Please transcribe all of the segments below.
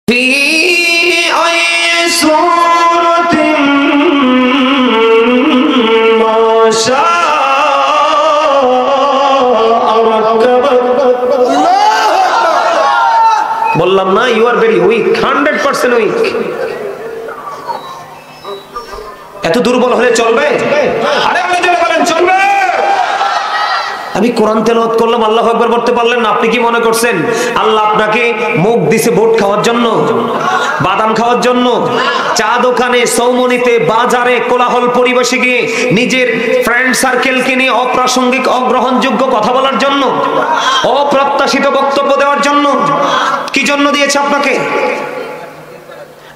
في أي سورة ما شاء ركبك বললাম না you are very weak 100% weak এত দুর্বল হলে চলবে আরে আপনি জোরে বলেন চলবে আমি কোরআন তেলাওয়াত করলাম আল্লাহু আকবার পড়তে পারলেন না আপনি কি মনে করছেন আল্লাহ আপনাকে মুখ দিছে ভোট খাওয়ার জন্য বাদাম খাওয়ার জন্য চা দোকানে সৌমনিতে বাজারে কোলাহল পরিবেশে গিয়ে নিজের ফ্রেন্ড সার্কেলকে নিয়ে অপ্রাসঙ্গিক অগ্রহণযোগ্য কথা বলার জন্য অপ্রত্যাশিত বক্তব্য দেওয়ার জন্য কি জন্য দিয়েছে আপনাকে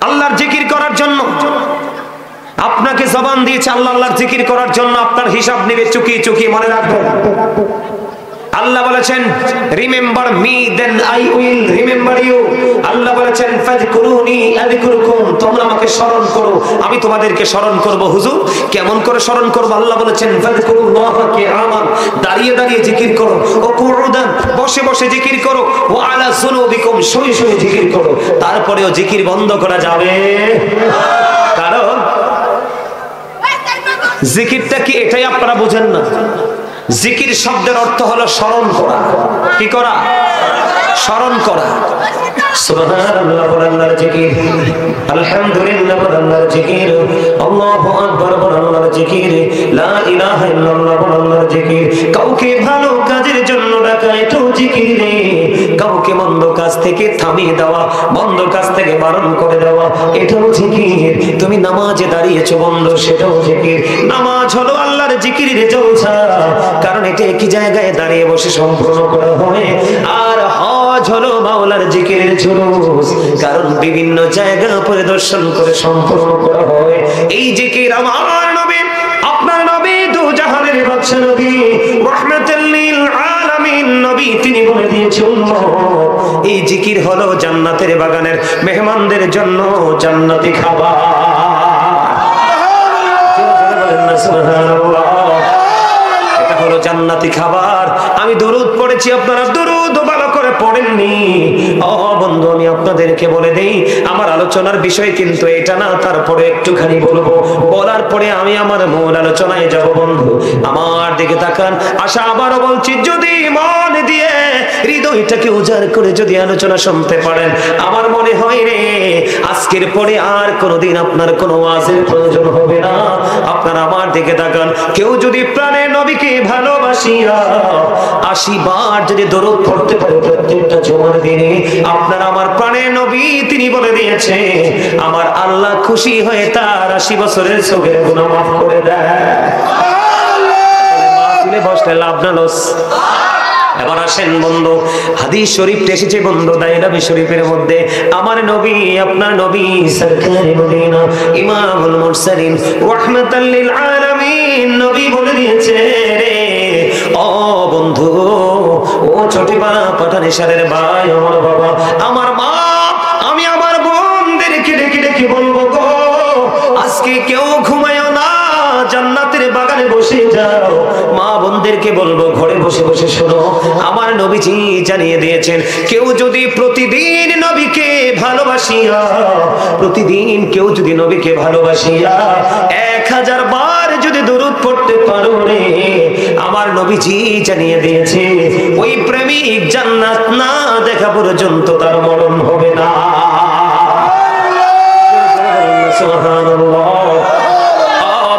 আল্লাহর জিকির করার জন্য আপনাকে জবান দিয়েছে আল্লাহর জিকির করার জন্য আপনার হিসাব নেবে চুকিয়ে চুকিয়ে মনে রাখবেন আল্লাহ বলেছেন remember me then I will remember you আল্লাহ বলেছেন ফাযকুরুনি আযকুরকুম তোমরা আমাকে স্মরণ করো আমি তোমাদেরকে স্মরণ করব হুজুর কেমন করে স্মরণ করব আল্লাহ বলেছেন ফাযকুরুল্লাহা কিয়ামান দাঁড়িয়ে দাঁড়িয়ে জিকির করো ও কুউদান বসে বসে জিকির করো ও আলা যুনুবিকুম শুয়ে শুয়ে জিকির করো তারপরেও জিকির বন্ধ করা যাবে কারণ জিকিরটা কি এটাই আপনারা বুঝেন না জিকির শব্দের অর্থ হলো স্মরণ করা কি করা স্মরণ করা সুবহানাল্লাহ বল আল্লাহর জিকির আলহামদুলিল্লাহ বল আল্লাহর জিকির আল্লাহু আকবার বল আল্লাহর জিকির লা ইলাহা ইল্লাল্লাহ বল আল্লাহর জিকির কাউকে ভালো কাজের জন্য ডাকা এটাও জিকির রে কাউকে মন্দ কাজ থেকে থামিয়ে দেওয়া মন্দ কাজ থেকে বারণ করে দেওয়া এটাও জিকির তুমি নামাজে দাঁড়িয়েছো বন্ধ সেটাও জিকির নামাজ হলো আল্লাহর জিকিরের জলসা কারণ এটা একই জায়গায় দাঁড়িয়ে বসে সম্পূর্ণ করা হয় আর হজ হলো মাওলার জিকিরের জুলুস কারণ বিভিন্ন জায়গা পরিদর্শন করে সম্পূর্ণ করা হয় এই জিকির আমার নবী আপনার নবী দু জাহানের বাদশা নবী রাহমাতুল লিল আলামিন নবী তিনি বলে দিয়েছেন উম্মত এই জিকির হলো জান্নাতের বাগানের মেহমানদের জন্য জান্নাতি খাবার সুবহানাল্লাহ এটা হলো জান্নাতি খাবার আমি দরুদ পড়েছি আপনারা দরুদ ভালো করে পড়েননি ও বন্ধু আমি আপনাদেরকে বলে দেই আমার আলোচনার বিষয় কিন্তু এটা না তারপরে একটুখানি বলবো বলার পরে আমি আমার মূল আলোচনায় যাব বন্ধু আমার দিকে তাকান আশা আবারও বলছি যদি মন দিয়ে হৃদয়টাকে উজাড় করে যদি আলোচনা শুনতে পারেন আমার মনে হয় রে আজকের পরে আর কোনোদিন আপনার কোনো ওয়াজের প্রয়োজন হবে না আপনারা আমার দিকে তাকান কেউ যদি প্রাণের নবীকে ভালোবাসিয়া 80 বার যদি দরুদ পড়তে পারে প্রত্যেকটা জুমার দিনে আপনার আমার প্রাণের নবী তিনি বলে দিয়েছে আমার আল্লাহ খুশি হয়ে তার 80 বছরের সগীর গুনাহ মাফ করে দেয় মাহফিলে বসলে লাভ না লস এবার আসেন বন্ধু হাদিস শরীফ এসেছে বন্ধু দাইলাবি শরীফের মধ্যে আমার নবী আপনার নবী সরকারে মদিনা ইমামুল মুরসালিন রাহমাতাল লিল আলামিন নবী বলে দিয়েছে রে ও বন্ধু ও ছোটপাড়া পাঠানেশ্বরের ভাই আমার বাবা আমার মা আমি আমার বোনদেরকে ডেকে ডেকে বলবো গো আজকে কেউ ঘুমায়ও না জান্নাতের বাগানে বসে যাও মা বোনদেরকে বলবো ঘরে বসে বসে শোনো আমার নবীজি জানিয়ে দিয়েছেন কেউ যদি প্রতিদিন নবীকে ভালোবাসিয়া প্রতিদিন কেউ যদি নবীকে ভালোবাসিয়া 1000 বার যদি দরুদ পড়তে পারো রে আমার নবীজি জানিয়ে দিয়েছে ওই প্রেমিক জান্নাত না দেখা পর্যন্ত তার মরণ হবে না সুবহানাল্লাহ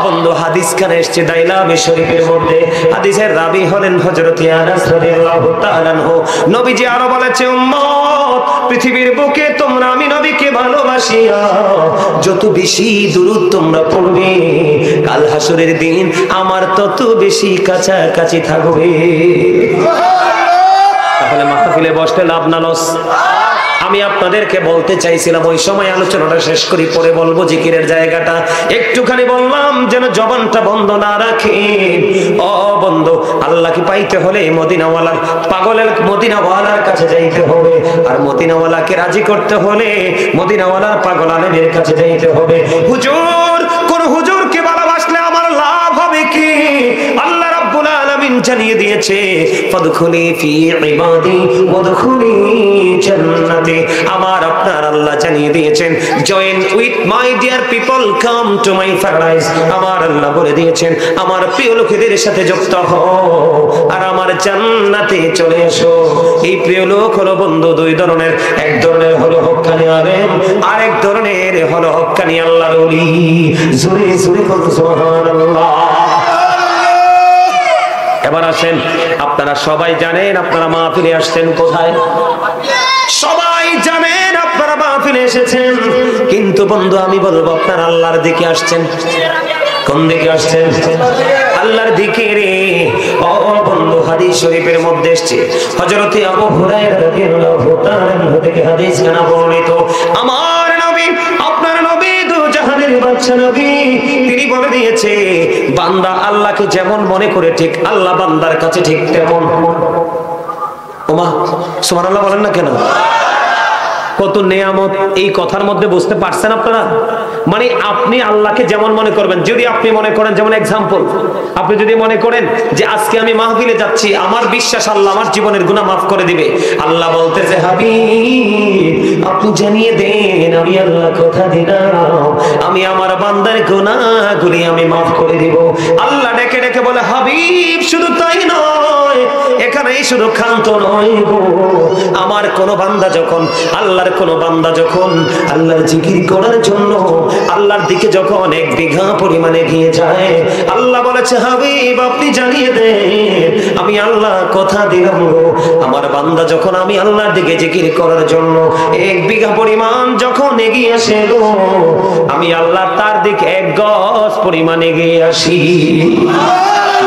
বন্ধু হাদিস কানে এসেছে দাইলাবি শরীফের মধ্যে হাদিসের রাবী হলেন হযরত আনাস রাদিয়াল্লাহু তাআলা আনহু নবীজি আরো বলেছে উম্মত পৃথিবীর বুকে তোমরা আমি নবীকে ভালোবাসিয়া যত বেশি দরুদ তোমরা পড়বে কাল হাসরের দিন আমার তত বেশি কাছাকাছি থাকবে তাহলে মাহফিলে বসতে লাভ না লস আমি আপনাদেরকে বলতে চাইছিলাম ওই সময় আলোচনাটা শেষ করি পরে বলবো জিকিরের জায়গাটা একটুখানি বললাম যেন জবানটা বন্ধ না রাখে ও বন্ধু আল্লাহকে পাইতে হলে মদিনাওয়ালার পাগলের মদিনাওয়ালার কাছে যাইতে হবে আর মদিনাওয়ালাকে রাজি করতে হলে মদিনাওয়ালার পাগল আলেমের কাছে যাইতে হবে হুজুর কোন হুজুরকে ভালোবাসলে আমার লাভ হবে কি আল্লাহ রাব্বুল আলামিন জানিয়ে দিয়েছে, ফাদখুলি ফি ইবাদি ওয়াদখুলি জান্নাতি। আমার আপনার আল্লাহ জানিয়ে দিয়েছেন, join with my dear people, come to my paradise. আমার আল্লাহ বলে দিয়েছেন, আমার প্রিয় লোকেদের সাথে যুক্ত হও আর আমার জান্নাতে চলে এসো। এই প্রিয় লোক হলো বন্ধু দুই ধরনের, এক ধরনের হলো হক্কানি আলেম, আর এক ধরনের হলো হক্কানি আল্লাহর ওলি। জোরে জোরে বলুন সুবহানাল্লাহ। এবার আসেন, আপনারা সবাই জানেন আপনারা মাহফিলে আসছেন কোথায়? সবাই জানেন আপনারা মাহফিলে এসেছেন, কিন্তু বন্ধু আমি বলবো আপনারা আল্লাহর দিকে আসছেন। কোন দিকে আসছেন? আল্লাহর দিকে রে। ও বন্ধু, হাদিস শরীফের মধ্যে এসেছে, হযরতে আবু হুরায়রা রাদিয়াল্লাহু তাআলা আনহু থেকে হাদিস গানা বর্ণিত, আমার নবী আপনার নবী দু জাহানের বাদশা নবী, তিনি বলে দিয়েছে, বান্দা আল্লাহকে যেমন মনে করে ঠিক আল্লাহ বান্দার কাছে ঠিক তেমন। ওমা সুবহানাল্লাহ বলেন না কেন? কত নেয়ামত এই কথার মধ্যে বুঝতে পারছেন আপনারা? মানে আপনি আল্লাহকে যেমন মনে করবেন, যদি আপনি মনে করেন, যেমন এক্সাম্পল, আপনি যদি মনে করেন যে আজকে আমি মাহফিলে যাচ্ছি, আমার বিশ্বাস আল্লাহ আমার জীবনের গুনাহ মাফ করে দিবে। আল্লাহ বলতেছে, হাবিব আপনি জানিয়ে দেন, আমি আল্লাহ কথা দিলাম আমি আমার বান্দার গুনাহগুলি আমি মাফ করে দিব। আল্লাহ ডেকে ডেকে বলে, হাবিব শুধু তাই নয়, এখানেই শুধু ক্ষান্ত নয় গো, আমার কোন বান্দা যখন আল্লাহর কোন বান্দা যখন আল্লাহর জিকির করার জন্য আল্লাহর দিকে যখন এক বিঘা পরিমাণে গিয়ে যায়, আল্লাহ বলেছে, হাবিব আপনি জানিয়ে দেন, আমি আল্লাহ কথা দিলাম গো, আমার বান্দা যখন আমি আল্লাহর দিকে জিকির করার জন্য এক বিঘা পরিমাণ যখন এগিয়ে আসে গো, আমি আল্লাহ তার দিকে এক গজ পরিমাণ এগিয়ে আসি।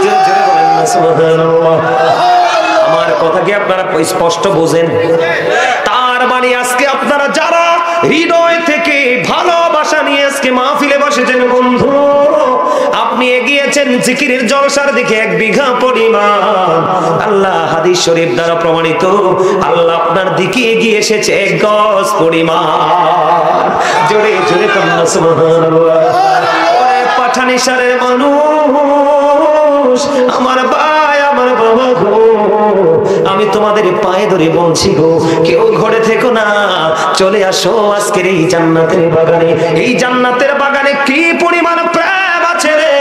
জোরে জোরে বলেন না সুবহানাল্লাহ। আমার কথা কি আপনারা স্পষ্ট বোঝেন? তার মানে আজকে আপনারা যারা হৃদয় থেকে ভালোবাসা নিয়ে আজকে মাহফিলে বসেছেন বন্ধু, আপনি এগিয়েছেন জিকিরের জলসার দিকে এক বিঘা পরিমাণ, আল্লাহ হাদিস শরীফ দ্বারা প্রমাণিত, আল্লাহ আপনার দিকে এগিয়ে এসেছে এক গজ পরিমাণ। জোরে জোরে কান্না সুবহানাল্লাহ। ওরে পাঠানিসারের মানুষ, আমার ভাই আমার বাবা গো, আমি তোমাদের পায়ে ধরে বলছি গো, কেউ ঘরে থেকো না, চলে আসো আজকের এই জান্নাতের বাগানে। এই জান্নাতের বাগানে কি পরিমাণ প্রেম আছে রে,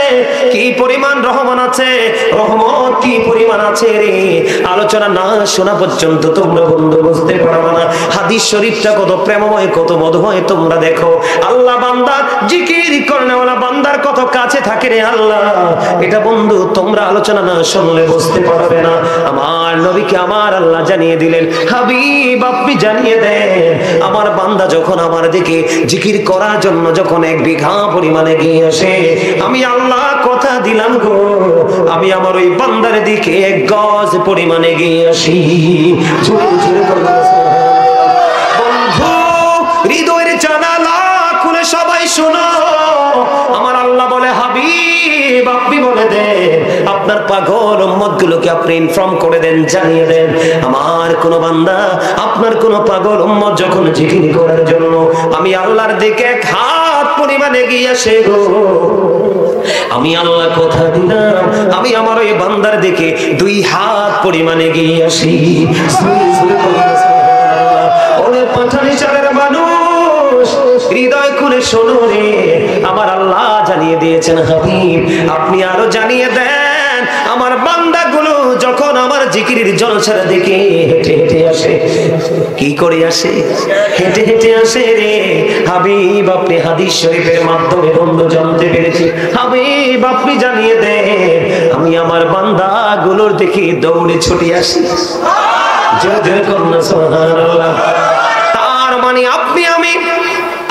কি পরিমাণ রহমান আছে, রহমত কি পরিমাণ আছে রে, আলোচনা না শোনা পর্যন্ত তোমরা বন্ধু বুঝতে পারবে না হাদিস শরীফটা কত প্রেমময় কত মধুময়। তোমরা দেখো আল্লাহ বান্দার জিকির করেওয়ালা বান্দার কত কাছে থাকে রে আল্লাহ, এটা বন্ধু তোমরা আলোচনা না শুনলে বুঝতে পারবে না। আমার নবীকে আমার আল্লাহ জানিয়ে দিলেন, হাবিব আপনি জানিয়ে দেন, আমার বান্দা যখন আমার দিকে জিকির করার জন্য যখন এক বিঘা পরিমাণে গিয়ে আসে, আমি আল্লাহ কথা দিলাম গো, আমি আমার ওই বান্দার দিকে এক গজ পরিমাণে গিয়ে আসি। বন্ধু হৃদয়ের জানালা খুলে সবাই শোনো, আমার আল্লাহ বলে, হাবিব আপনি বলে দেন, আপনার পাগল উম্মত গুলোকে আপনি ইনফর্ম করে দেন, জানিয়ে দেন, আমার কোন বান্দা আপনার কোন পাগল উম্মত যখন জিকির করার জন্য আমি আল্লাহর দিকে এক হাত পরিমাণে গিয়ে আসে গো, আমি আল্লাহ কথা দিলাম আমি আমার ওই বান্দার দিকে দুই হাত পরিমাণে গিয়ে আসি। ওরে পাঠানিসারের মানুষ, হৃদয় খুলে শোনো রে, আমার আল্লাহ জানিয়ে দিয়েছেন, হাবিব আপনি আরো জানিয়ে দেন, আমার বান্দাগুলো যখন আমার জিকিরের জলসার দিকে হেঁটে হেঁটে আসে, কি করে আসে? হেঁটে হেঁটে আসে রে হাবিব, আপনি হাদিস শরীফের মাধ্যমে বন্ধু জানতে পেরেছি, হাবিব আপনি জানিয়ে দেন, আমি আমার বান্দাগুলোর দিকে দৌড়ে ছুটে আসি। জয় জয় করুন সুবহানাল্লাহ। তার মানে আপনি আমি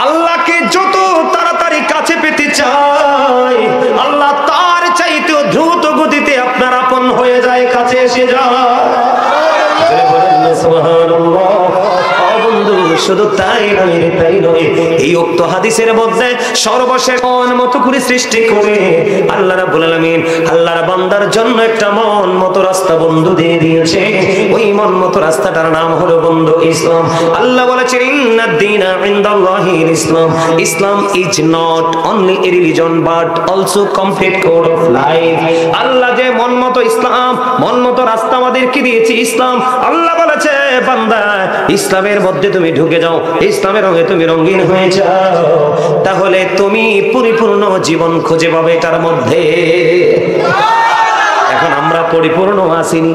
আল্লাহকে যত তাড়াতাড়ি কাছে পেতে চাই, আল্লাহ তার চাইতে দ্রুত গতিতে আপনার আপন হয়ে যায়, কাছে এসে যায়। বন্ধু শুধু তাই নয় এই উক্ত হাদিসের মধ্যে সর্বশেষ মন মতো করে সৃষ্টি করে আল্লাহ রাব্বুল আলামিন আল্লাহর বান্দার জন্য একটা মন মতো রাস্তা বন্ধু দিয়ে দিয়েছে। ওই মন মতো রাস্তাটার নাম হলো বন্ধু ইসলাম। আল্লাহ বলেছেন ইন্নাদ দীনা ইনদাল্লাহিল ইসলাম। Islam is not only a religion but also complete code of life. আল্লাহ যে মন মতো ইসলাম, মন মতো রাস্তা আমাদেরকে দিয়েছে ইসলাম। আল্লাহ বলেছে বান্দা ইসলামের মধ্যে তুমি ঢুকে যাও, ইসলামের রঙে তুমি রঙিন হয়ে যাও, তাহলে তুমি পরিপূর্ণ জীবন খুঁজে পাবে এটার মধ্যে। এখন আমরা পরিপূর্ণ আসিনি।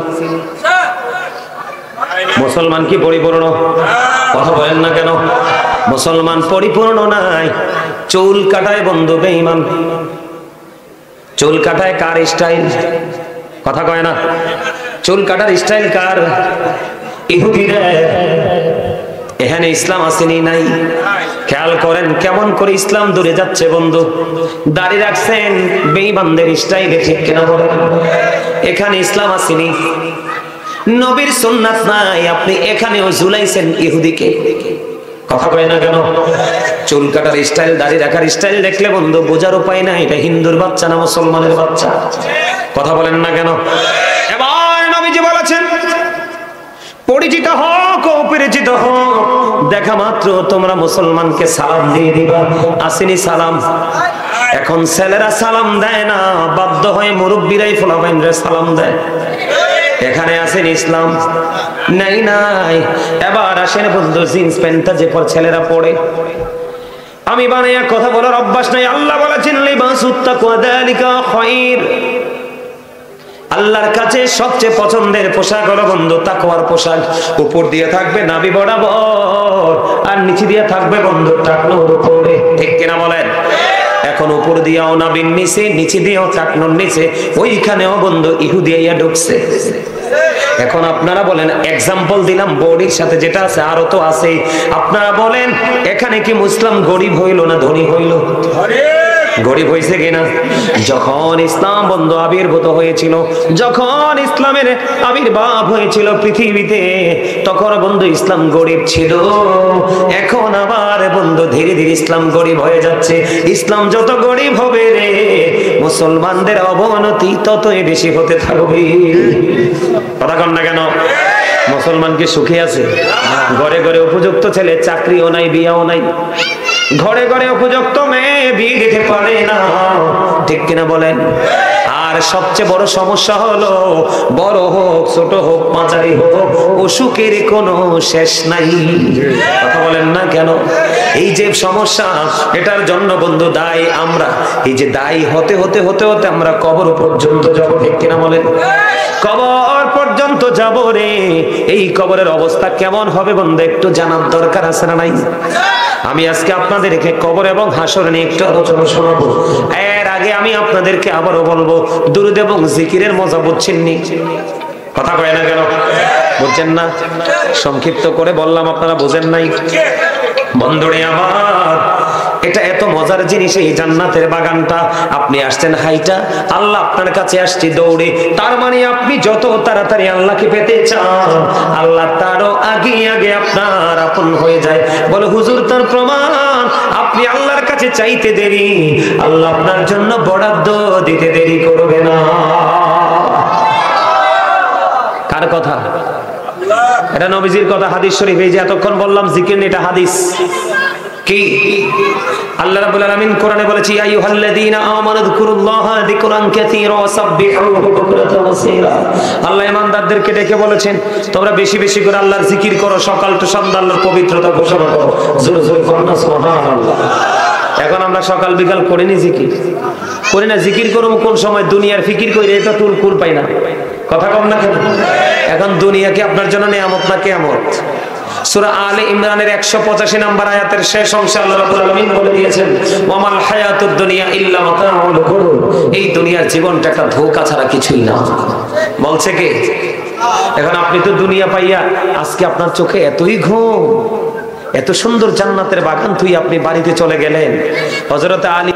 মুসলমান কি পরিপূর্ণ? কথা বলেন না কেন? মুসলমান পরিপূর্ণ নাই। চুল কাটায় বন্ধু বেঈমান। চুল কাটায় কার স্টাইল? কথা কয় না। চুল কাটার স্টাইল কার? ইহুদিরা। এখানে ইসলাম আসেনি নাই। খেয়াল করেন কেমন করে ইসলাম দূরে যাচ্ছে বন্ধু। দাড়ি রাখছেন বেঈমানদের স্টাইলে, ঠিক কিনা বলেন? এখানে ইসলাম আসেনি। নবীর সুন্নাত নাই, আপনি এখানেও ঝুলাইছেন ইহুদিকে। কথা কয় না কেন? চুল কাটার স্টাইল, দাড়ি রাখার স্টাইল দেখলে বন্ধু বোঝার উপায় নাই এটা হিন্দুর বাচ্চা না মুসলমানের বাচ্চা। কথা বলেন না কেন? এবার নবীজি বলেছেন পরিচিত হোক অপরিচিত হোক, দেখা মাত্র তোমরা মুসলমানকে সালাম দিয়ে দিবা। আসেনি সালাম। এখন ছেলেরা সালাম দেয় না, বাধ্য হয়ে মুরব্বীরাই ফলাফাইনরা সালাম দেয়। এখানে আসেন ইসলাম নাই নাই। এবার আসেন বন্ধু জিন্স প্যান্টটা যে পর ছেলেরা পড়ে, আমি বানাইয়া কথা বলার অভ্যাস নাই। আল্লাহ বলেছেন লিবাসুত তাকওয়া যালিকা খায়র। আল্লাহর কাছে সবচেয়ে পছন্দের পোশাক হলো বন্ধু তাকওয়ার পোশাক। উপর দিয়ে থাকবে নাভি বরাবর, আর নিচে দিয়ে থাকবে বন্ধু টাকনোর উপরে, ঠিক কিনা বলেন? এখন উপর দিয়েও নাভির নিচে, নিচে দিয়েও টাকনোর নিচে, ওইখানেও বন্ধু ইহুদিয়া ঢুকছে। এখন আপনারা বলেন, এক্সাম্পল দিলাম বডির সাথে যেটা আছে, আরো তো আছে। আপনারা বলেন এখানে কি মুসলিম গরিব হইল না ধনী হইল? গরিব হয়েছে কিনা? যখন ইসলাম বন্ধু আবির্ভূত হয়েছিল, যখন ইসলামের আবির্ভাব হয়েছিল পৃথিবীতে, তখন বন্ধু ইসলাম গরিব ছিল। এখন আবার বন্ধু ধীরে ধীরে ইসলাম গরিব হয়ে যাচ্ছে। ইসলাম যত গরিব হবে রে, মুসলমানদের অবনতি ততই বেশি হতে থাকবে। কথা কন না কেন? মুসলমান কি সুখী আছে? ঘরে ঘরে উপযুক্ত ছেলে, চাকরিও নাই, বিয়াও নাই। ঘরে ঘরে উপযুক্ত মেয়ে বিয়ে দিতে পারে না, ঠিক কিনা বলেন? আর সবচেয়ে বড় সমস্যা হলো, বড় হোক ছোট হোক মাঝারি হোক, অসুখের কোনো শেষ নাই। কথা বলেন না কেন? এই যে সমস্যা, এটার জন্য বন্ধু দায়ী আমরা। এই যে দায়ী হতে হতে হতে হতে আমরা কবর পর্যন্ত যাব, ঠিক কিনা বলেন? কবর পর্যন্ত যাব রে। এই কবরের অবস্থা কেমন হবে বন্ধু একটু জানার দরকার আছে না নাই? আমি আজকে আপনাদেরকে কবর এবং হাসর নিয়ে একটু আলোচনা শোনাবো। এর আগে আমি আপনাদেরকে আবারও বলবো, দুরূদ এবং জিকিরের মজা বুঝছেন নি? কথা কয় না কেন? বুঝছেন না? সংক্ষিপ্ত করে বললাম, আপনারা বুঝেন নাই। বন্ধুরে আমার, এটা এত মজার জিনিস এই জান্নাতের বাগানটা। আপনি আসছেন হাইটা, আল্লাহ আপনার কাছে আসছে দৌড়ে। তার মানে আপনি যত তাড়াতাড়ি আল্লাহকে পেতে চান, আল্লাহ তারও আগে আগে আপনার আপন হয়ে যায়। বলে হুজুর তার প্রমাণ, আপনি আল্লাহর কাছে চাইতে দেরি, আল্লাহ আপনার জন্য বরাদ্দ দিতে দেরি করবে না। কার কথা? এটা নবীজির কথা, হাদিস শরীফ। এই যে এতক্ষণ বললাম জিকির, এটা হাদিস। কি আল্লাহ রাব্বুল আলামিন কোরআনে বলেছে, ইয়া আইয়ুহাল্লাযীনা আমানু যিকুরুল্লাহা যিকরান কাসীরা ওয়া সাব্বিহুহু বুকরাতান ওয়া আসীরা। আল্লাহ ঈমানদারদেরকে ডেকে বলেছেন, তোমরা বেশি বেশি করে আল্লাহর জিকির করো, সকাল টু সন্ধ্যা আল্লাহর পবিত্রতা ঘোষণা করো। জোরে জোরে বলুন সুবহানাল্লাহ। এখন আমরা সকাল বিকাল করিনি জিকির? করি না। জিকির করব কোন সময়? দুনিয়ার ফিকির কইরে এটা তুল কুল পাই না। কথা কম না কেন? এখন দুনিয়া কি আপনার জন্য নিয়ামত না কিয়ামত? সূরা আলে ইমরানের 185 নম্বর আয়াতের শেষ অংশে আল্লাহ রাব্বুল আলামিন বলে দিয়েছেন, ওয়ামাল হায়াতুদ দুনিয়া ইল্লা মাতাউল গুরুর। এই দুনিয়ার জীবনটা একটা ধোঁকা ছাড়া কিছুই না। বলছে কে? এখন আপনি তো দুনিয়া পাইয়া আজকে আপনার চোখে এতই ঘুম, এত সুন্দর জান্নাতের বাগান তুই আপনি বাড়িতে চলে গেলেন। হযরত আলী